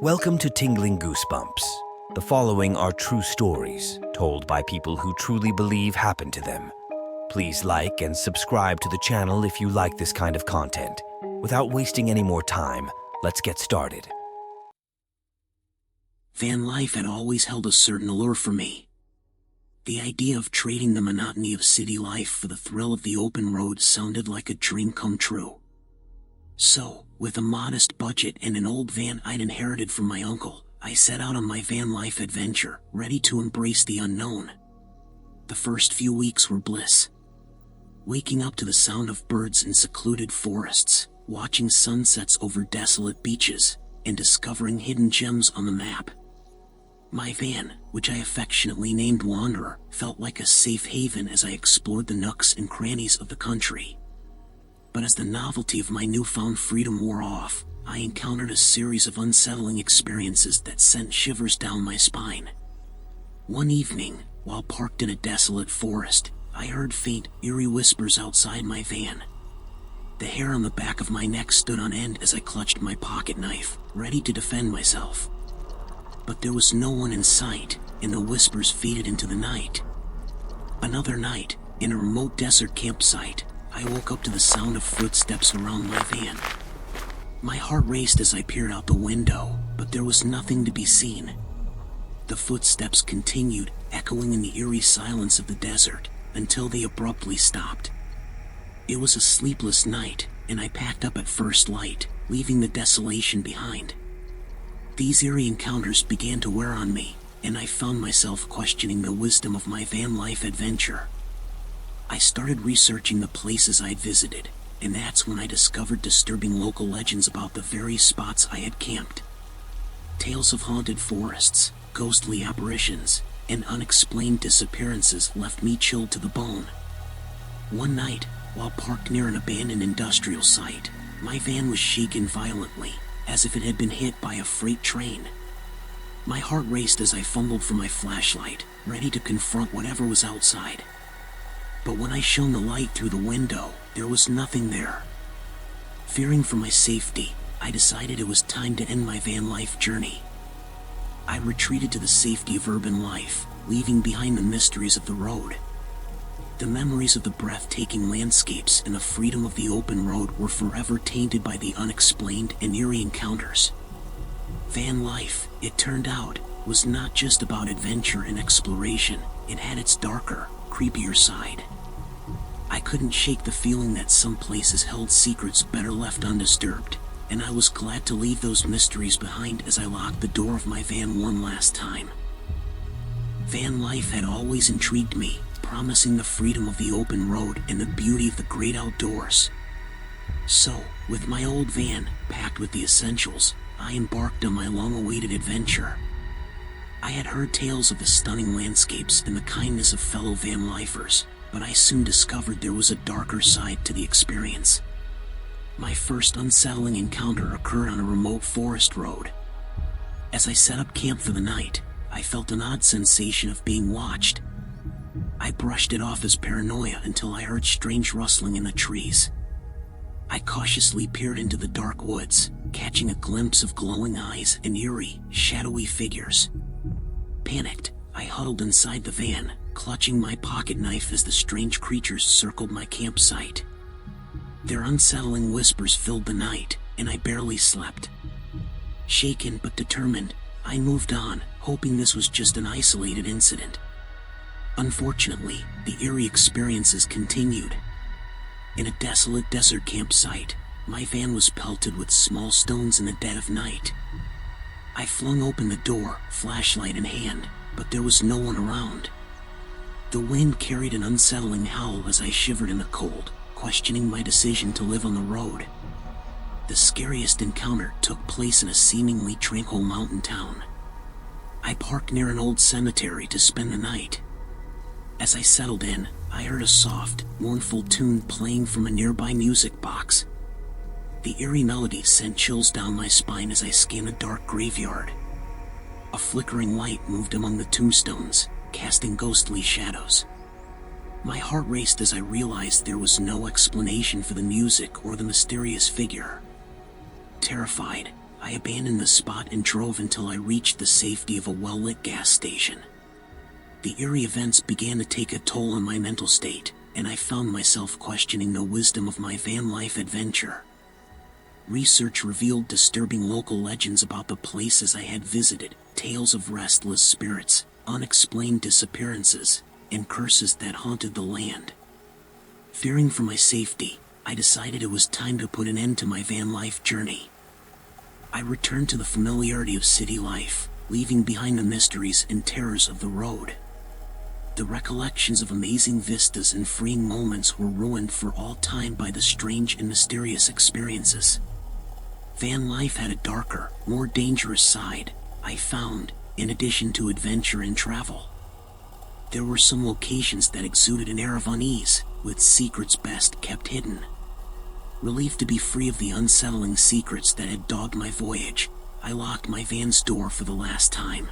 Welcome to Tingling Goosebumps. The following are true stories told by people who truly believe happened to them. Please like and subscribe to the channel if you like this kind of content. Without wasting any more time, let's get started. Van life had always held a certain allure for me. The idea of trading the monotony of city life for the thrill of the open road sounded like a dream come true. So, with a modest budget and an old van I'd inherited from my uncle, I set out on my van life adventure, ready to embrace the unknown. The first few weeks were bliss. Waking up to the sound of birds in secluded forests, watching sunsets over desolate beaches, and discovering hidden gems on the map. My van, which I affectionately named Wanderer, felt like a safe haven as I explored the nooks and crannies of the country. But as the novelty of my newfound freedom wore off, I encountered a series of unsettling experiences that sent shivers down my spine. One evening, while parked in a desolate forest, I heard faint, eerie whispers outside my van. The hair on the back of my neck stood on end as I clutched my pocket knife, ready to defend myself. But there was no one in sight, and the whispers faded into the night. Another night, in a remote desert campsite, I woke up to the sound of footsteps around my van. My heart raced as I peered out the window, but there was nothing to be seen. The footsteps continued, echoing in the eerie silence of the desert, until they abruptly stopped. It was a sleepless night, and I packed up at first light, leaving the desolation behind. These eerie encounters began to wear on me, and I found myself questioning the wisdom of my van life adventure. I started researching the places I'd visited, and that's when I discovered disturbing local legends about the very spots I had camped. Tales of haunted forests, ghostly apparitions, and unexplained disappearances left me chilled to the bone. One night, while parked near an abandoned industrial site, my van was shaken violently, as if it had been hit by a freight train. My heart raced as I fumbled for my flashlight, ready to confront whatever was outside. But when I shone the light through the window, there was nothing there. Fearing for my safety, I decided it was time to end my van life journey. I retreated to the safety of urban life, leaving behind the mysteries of the road. The memories of the breathtaking landscapes and the freedom of the open road were forever tainted by the unexplained and eerie encounters. Van life, it turned out, was not just about adventure and exploration. It had its darker, creepier side. I couldn't shake the feeling that some places held secrets better left undisturbed, and I was glad to leave those mysteries behind as I locked the door of my van one last time. Van life had always intrigued me, promising the freedom of the open road and the beauty of the great outdoors. So, with my old van packed with the essentials, I embarked on my long-awaited adventure. I had heard tales of the stunning landscapes and the kindness of fellow van lifers, but I soon discovered there was a darker side to the experience. My first unsettling encounter occurred on a remote forest road. As I set up camp for the night, I felt an odd sensation of being watched. I brushed it off as paranoia until I heard strange rustling in the trees. I cautiously peered into the dark woods, catching a glimpse of glowing eyes and eerie, shadowy figures. Panicked, I huddled inside the van, clutching my pocket knife as the strange creatures circled my campsite. Their unsettling whispers filled the night, and I barely slept. Shaken but determined, I moved on, hoping this was just an isolated incident. Unfortunately, the eerie experiences continued. In a desolate desert campsite, my van was pelted with small stones in the dead of night. I flung open the door, flashlight in hand, but there was no one around. The wind carried an unsettling howl as I shivered in the cold, questioning my decision to live on the road. The scariest encounter took place in a seemingly tranquil mountain town. I parked near an old cemetery to spend the night. As I settled in, I heard a soft, mournful tune playing from a nearby music box. The eerie melody sent chills down my spine as I scanned the dark graveyard. A flickering light moved among the tombstones, casting ghostly shadows. My heart raced as I realized there was no explanation for the music or the mysterious figure. Terrified, I I abandoned the spot and drove until I reached the safety of a well-lit gas station. The eerie events began to take a toll on my mental state, and I found myself questioning the wisdom of my van life adventure. Research revealed disturbing local legends about the places I had visited, tales of restless spirits, unexplained disappearances, and curses that haunted the land. Fearing for my safety, I decided it was time to put an end to my van life journey. I returned to the familiarity of city life, leaving behind the mysteries and terrors of the road. The recollections of amazing vistas and freeing moments were ruined for all time by the strange and mysterious experiences. Van life had a darker, more dangerous side, I found, in addition to adventure and travel. There were some locations that exuded an air of unease, with secrets best kept hidden. Relieved to be free of the unsettling secrets that had dogged my voyage, I locked my van's door for the last time,